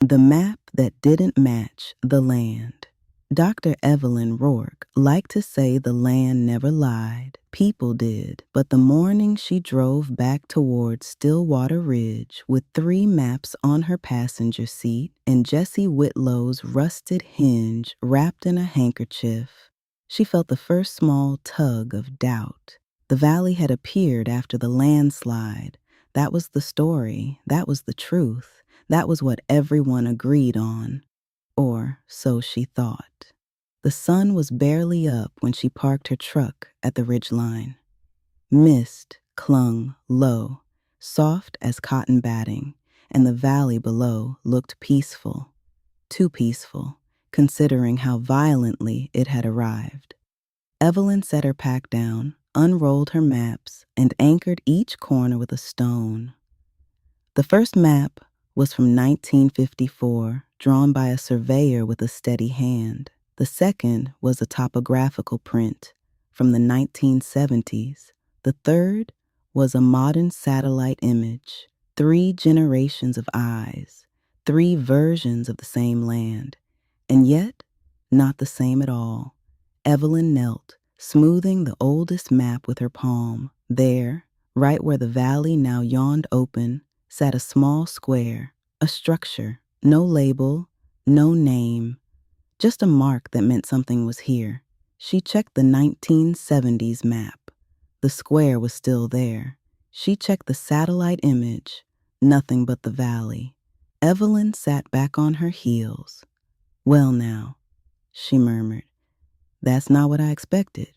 The map that didn't match the land. Dr. Evelyn Rourke liked to say the land never lied. People did, but the morning she drove back toward Stillwater Ridge with 3 maps on her passenger seat and Jesse Whitlow's rusted hinge wrapped in a handkerchief, she felt the first small tug of doubt. The valley had appeared after the landslide. That was the story. That was the truth. That was what everyone agreed on. Or so she thought. The sun was barely up when she parked her truck at the ridgeline. Mist clung low, soft as cotton batting, and the valley below looked peaceful. Too peaceful, considering how violently it had arrived. Evelyn set her pack down, unrolled her maps, and anchored each corner with a stone. The first map was from 1954, drawn by a surveyor with a steady hand. The second was a topographical print from the 1970s. The third was a modern satellite image, 3 generations of eyes, 3 versions of the same land, and yet not the same at all. Evelyn knelt, smoothing the oldest map with her palm. There, right where the valley now yawned open, sat a small square, a structure, no label, no name, just a mark that meant something was here. She checked the 1970s map. The square was still there. She checked the satellite image, nothing but the valley. Evelyn sat back on her heels. "Well now," she murmured, "that's not what I expected."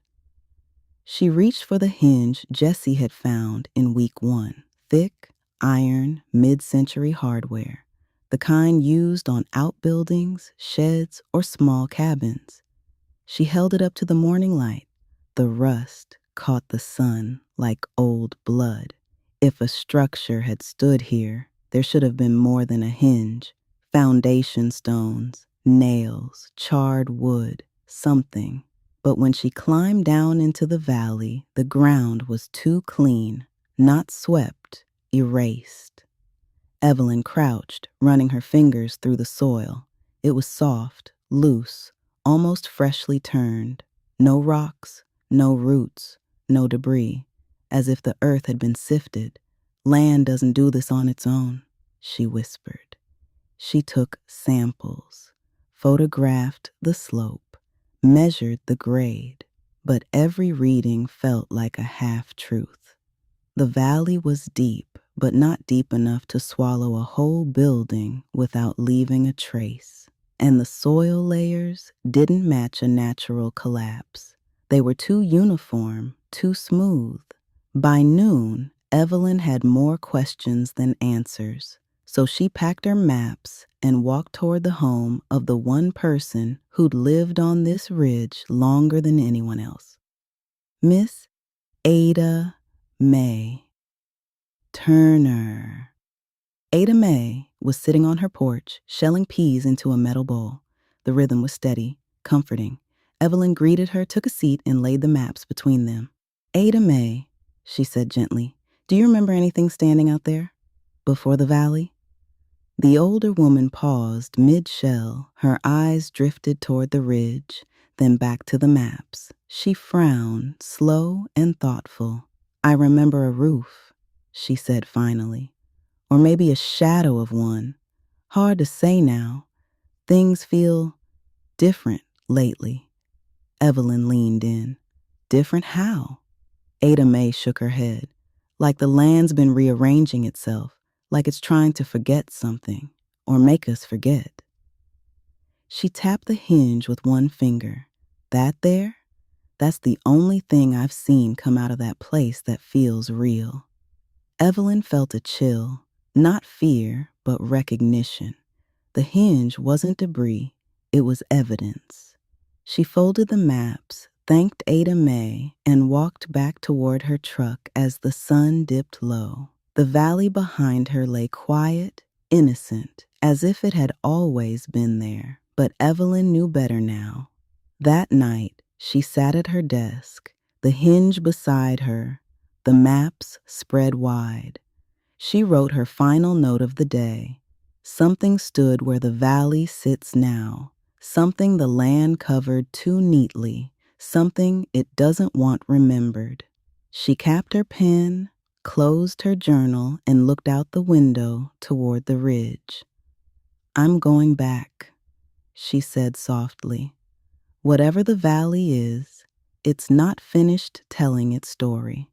She reached for the hinge Jesse had found in week 1, thick, iron, mid-century hardware, the kind used on outbuildings, sheds, or small cabins. She held it up to the morning light. The rust caught the sun like old blood. If a structure had stood here, there should have been more than a hinge. Foundation stones, nails, charred wood, something. But when she climbed down into the valley, the ground was too clean, not swept, erased. Evelyn crouched, running her fingers through the soil. It was soft, loose, almost freshly turned. No rocks, no roots, no debris, as if the earth had been sifted. "Land doesn't do this on its own," she whispered. She took samples, photographed the slope, measured the grade, but every reading felt like a half-truth. The valley was deep, but not deep enough to swallow a whole building without leaving a trace. And the soil layers didn't match a natural collapse. They were too uniform, too smooth. By noon, Evelyn had more questions than answers, so she packed her maps and walked toward the home of the one person who'd lived on this ridge longer than anyone else. Miss Ada May Turner. Ada May was sitting on her porch, shelling peas into a metal bowl. The rhythm was steady, comforting. Evelyn greeted her, took a seat, and laid the maps between them. "Ada May," she said gently, "do you remember anything standing out there? Before the valley?" The older woman paused mid-shell. Her eyes drifted toward the ridge, then back to the maps. She frowned, slow and thoughtful. "I remember a roof," she said finally. "Or maybe a shadow of one. Hard to say now. Things feel different lately." Evelyn leaned in. "Different how?" Ada May shook her head. "Like the land's been rearranging itself, like it's trying to forget something, or make us forget." She tapped the hinge with one finger. "That there? That's the only thing I've seen come out of that place that feels real." Evelyn felt a chill, not fear, but recognition. The hinge wasn't debris, it was evidence. She folded the maps, thanked Ada May, and walked back toward her truck as the sun dipped low. The valley behind her lay quiet, innocent, as if it had always been there. But Evelyn knew better now. That night, she sat at her desk, the hinge beside her, the maps spread wide. She wrote her final note of the day. Something stood where the valley sits now, something the land covered too neatly, something it doesn't want remembered. She capped her pen, closed her journal, and looked out the window toward the ridge. "I'm going back," she said softly. "Whatever the valley is, it's not finished telling its story."